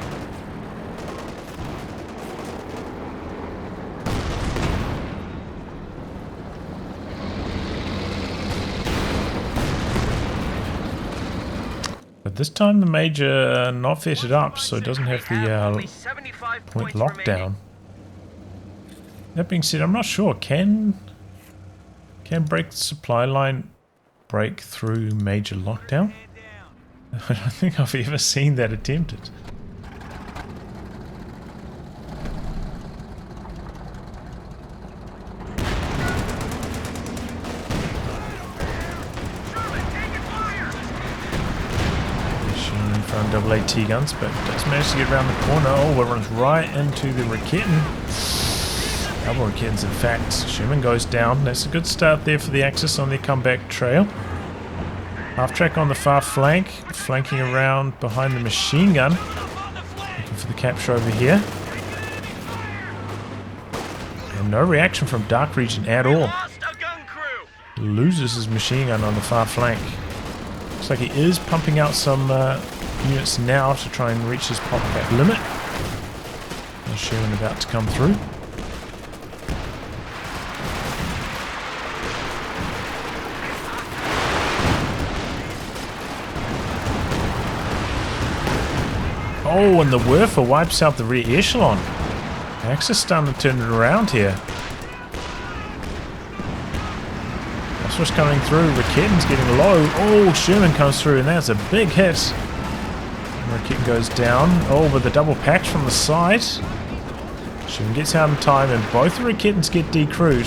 But this time the Major not vetted up, so it doesn't have the point lockdown. That being said, I'm not sure. Can break the supply line break through Major lockdown? I don't think I've ever seen that attempted. Double AT guns, but does manage to get around the corner. Oh, it runs right into the Raketen. Double Raketens, in fact. Sherman goes down. That's a good start there for the Axis on their comeback trail. Half track on the far flank, flanking around behind the machine gun. Looking for the capture over here. And no reaction from DarkRegion at all. Loses his machine gun on the far flank. Looks like he is pumping out some units now to try and reach his pop back limit. And Sherman about to come through. Oh, and the Werfer wipes out the rear echelon. Axis starting to turn it around here. That's what's coming through. Raketen's getting low. Oh, Sherman comes through, and that's a big hit. Raketen goes down. Oh, with the double packs from the side. Sherman gets out in time, and both the Raketens get decrewed.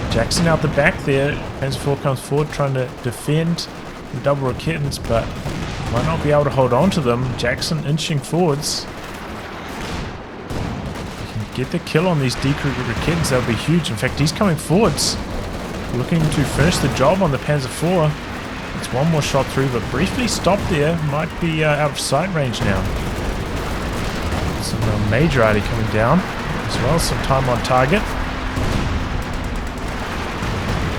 Jackson out the back there. Panzer IV comes forward trying to defend the double Raketens, but Might not be able to hold on to them. Jackson inching forwards. Get the kill on these DarkRegion kids, that would be huge. In fact, he's coming forwards, looking to finish the job on the Panzer IV. It's one more shot through, but briefly stopped there. Might be out of sight range now. Some major arty coming down, as well as some time on target.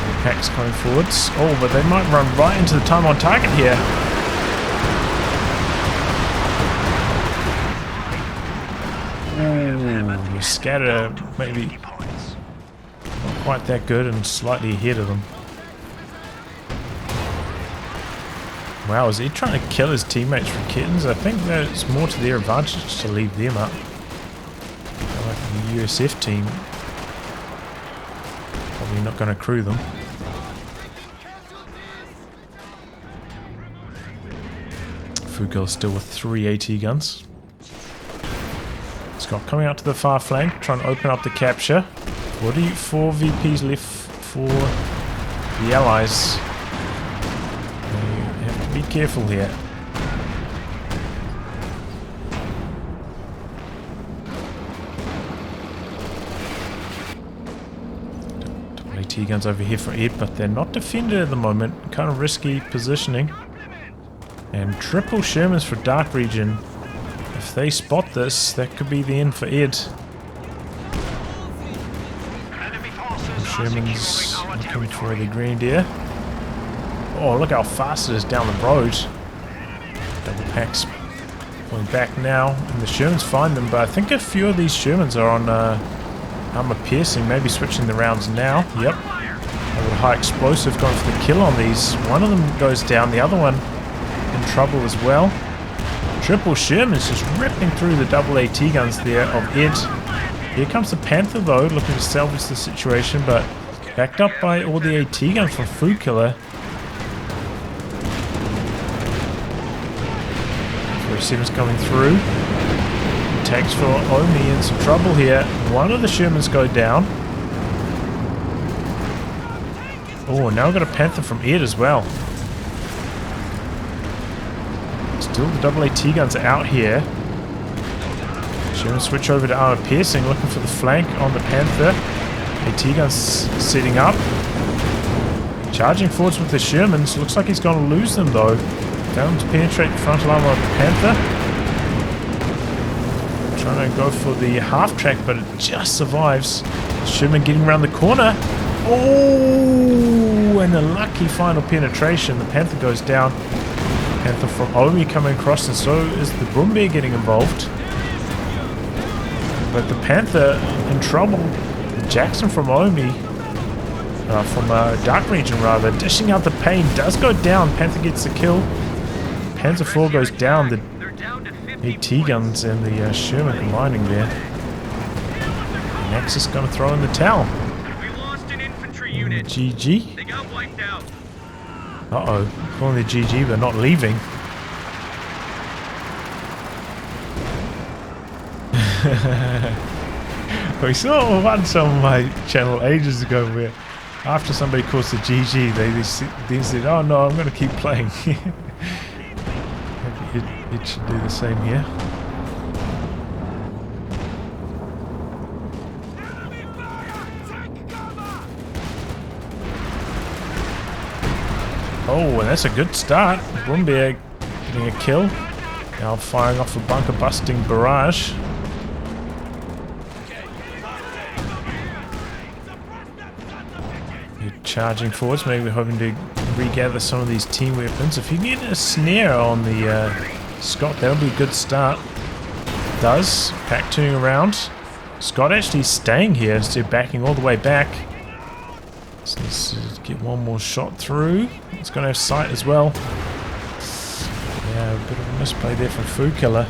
The pack's coming forwards. Oh, but they might run right into the time on target here. Ooh, scatter maybe not quite that good and slightly ahead of them. Wow, is he trying to kill his teammates for kittens? I think that it's more to their advantage to leave them up. Like the USF team, probably not going to crew them. FooKilla still with 3 AT guns. Scott coming out to the far flank, trying to open up the capture. 44 VPs left for the Allies. You have to be careful here. AT guns over here for Ed, but they're not defended at the moment. Kind of risky positioning. And triple Shermans for DarkRegion. If they spot this, that could be the end for Ed. Sherman's looking for the Grenadier. Oh, look how fast it is down the road. Double packs going back now, and the Shermans find them, but I think a few of these Shermans are on armor piercing, maybe switching the rounds now. Yep. A little high explosive going for the kill on these. One of them goes down, the other one in trouble as well. Triple Sherman's just ripping through the double AT guns there of Ed. Here comes the Panther though, looking to salvage the situation, but backed up by all the AT guns from FooKilla. 47's coming through. Tags for Omi in some trouble here. One of the Shermans go down. Oh, now we've got a Panther from Ed as well. Still the double AT guns are out here. Sherman switch over to armor piercing, looking for the flank on the Panther. AT guns setting up. Charging forwards with the Shermans. Looks like he's going to lose them though. Down to penetrate the frontal armor of the Panther. Trying to go for the half track, but it just survives. Sherman getting around the corner. Oh, and a lucky final penetration. The Panther goes down. Panther from Omi coming across, and so is the Brumbear getting involved. But the Panther in trouble. Jackson from Omi, from DarkRegion rather, dishing out the pain, does go down. Panther gets the kill. Panzer IV goes down. The AT guns and the Sherman combining there. Nexus going to throw in the towel. We lost an infantry unit. GG. They got wiped out. Uh-oh, calling the GG, but not leaving. We saw once on my channel ages ago where after somebody calls the GG, they then said, oh no, I'm going to keep playing. Maybe it should do the same here. Oh, and that's a good start. Brumbear getting a kill. Now firing off a bunker busting barrage. You're charging forwards, maybe we're hoping to regather some of these team weapons. If you get a snare on the Scott, that'll be a good start. Does. Pack tuning around. Scott actually staying here instead of backing all the way back. So let's get one more shot through. It's going to have sight as well. Yeah, a bit of a misplay there from FooKilla.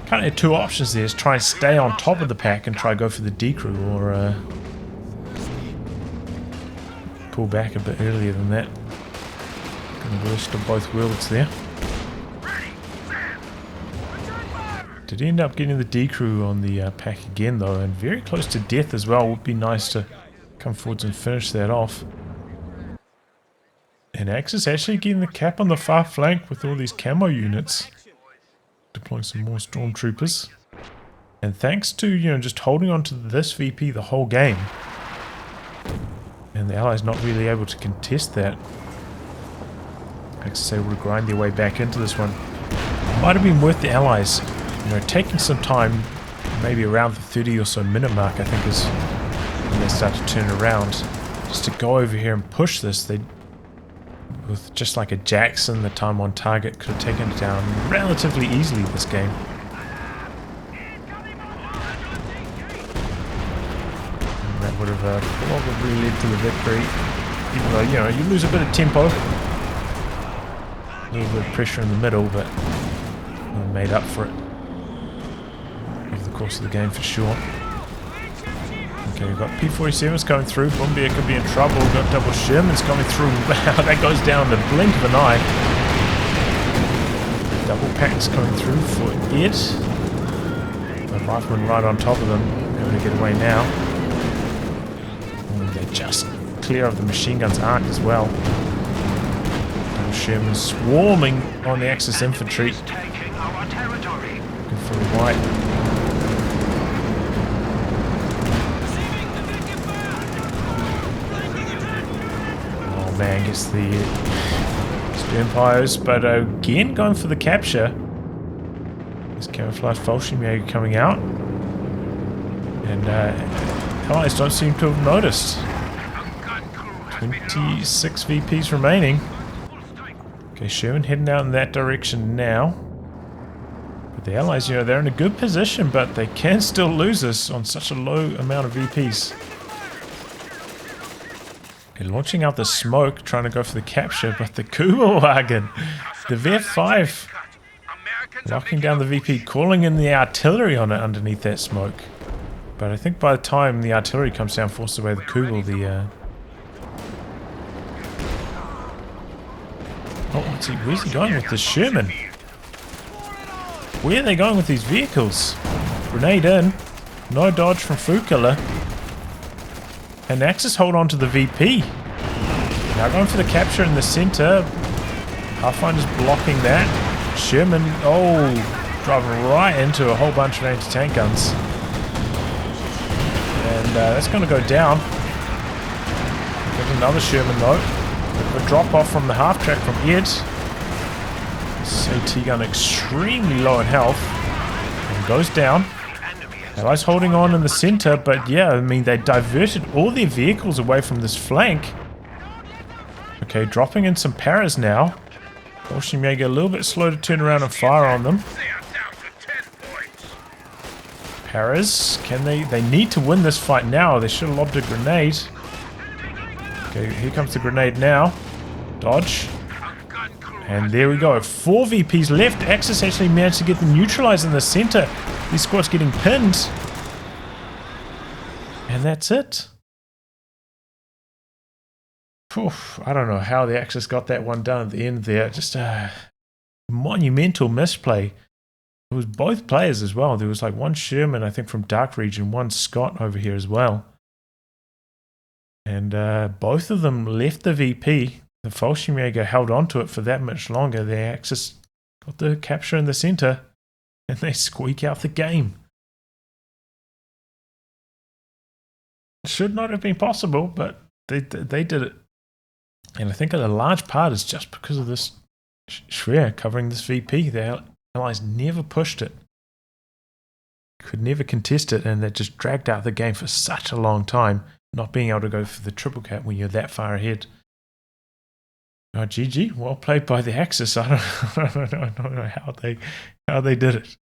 Kind of have two options there. Is try and stay on top of the pack and try to go for the decrew, or pull back a bit earlier than that. Got the worst of both worlds there. Did end up getting the decrew on the pack again though, and very close to death as well. Would be nice to come forwards and finish that off. And Axis actually getting the cap on the far flank with all these camo units. Deploying some more stormtroopers. And thanks to, you know, just holding on to this VP the whole game. And the Allies not really able to contest that. Axis able to grind their way back into this one. Might have been worth the Allies, you know, taking some time, maybe around the 30 or so minute mark, I think is when they start to turn around. Just to go over here and push this, they, with just like a Jackson, the time on target could have taken it down relatively easily this game. And that would have probably led to the victory, even though, you know, you lose a bit of tempo. A little bit of pressure in the middle, but made up for it over the course of the game for sure. Okay, we've got P-47s going through. Bombardier could be in trouble. We've got double Shermans coming through. Wow, that goes down in the blink of an eye. Double packs coming through for Ed. The rifleman right on top of them. Able to get away now. And they're just clear of the machine gun's arc as well. Double Shermans swarming on the Axis infantry. Looking for the white. Man gets the Empires, but again going for the capture. This camouflage Fallschirmjäger coming out, and Allies don't seem to have noticed. 26 VPs remaining. Okay, Sherman heading out in that direction now. But the Allies, you know, they're in a good position, but they can still lose this on such a low amount of VPs. They're launching out the smoke, trying to go for the capture, but the Kugelwagen, the VF5, locking down the VP, calling in the artillery on it underneath that smoke. But I think by the time the artillery comes down, forces away the Kugel, Oh, where's he going with the Sherman? Where are they going with these vehicles? Grenade in, no dodge from FooKilla. And Axis hold on to the VP. Now going for the capture in the center. Pathfinder's blocking that. Sherman, oh, driving right into a whole bunch of anti-tank guns. And that's going to go down. There's another Sherman though. A drop off from the half track from Ed. This AT gun extremely low in health. And goes down. Allies holding on in the center, but yeah, I mean, they diverted all their vehicles away from this flank. Okay, dropping in some paras now. Fallschirmjäger a little bit slow to turn around and fire on them. Paras, can they need to win this fight now. They should have lobbed a grenade. Okay, here comes the grenade now. Dodge. And there we go. 4 VPs left. Axis actually managed to get them neutralized in the center. These squads getting pinned. And that's it. Oof, I don't know how the Axis got that one done at the end there. Just a monumental misplay. It was both players as well. There was like one Sherman, I think, from DarkRegion, one Scott over here as well. And both of them left the VP. The Fallschirmjäger held on to it for that much longer. The Axis got the capture in the center. And they squeak out the game. It should not have been possible, but they did it. And I think a large part is just because of this Schwer covering this VP. The Allies never pushed it. Could never contest it, and they just dragged out the game for such a long time, not being able to go for the triple cap when you're that far ahead. Oh, GG, well played by the Axis. I don't know how they did it.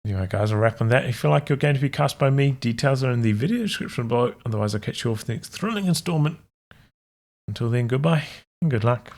Anyway, guys, I'll wrap on that. If you feel like you're going to be cast by me, details are in the video description below. Otherwise, I'll catch you all for the next thrilling installment. Until then, goodbye and good luck.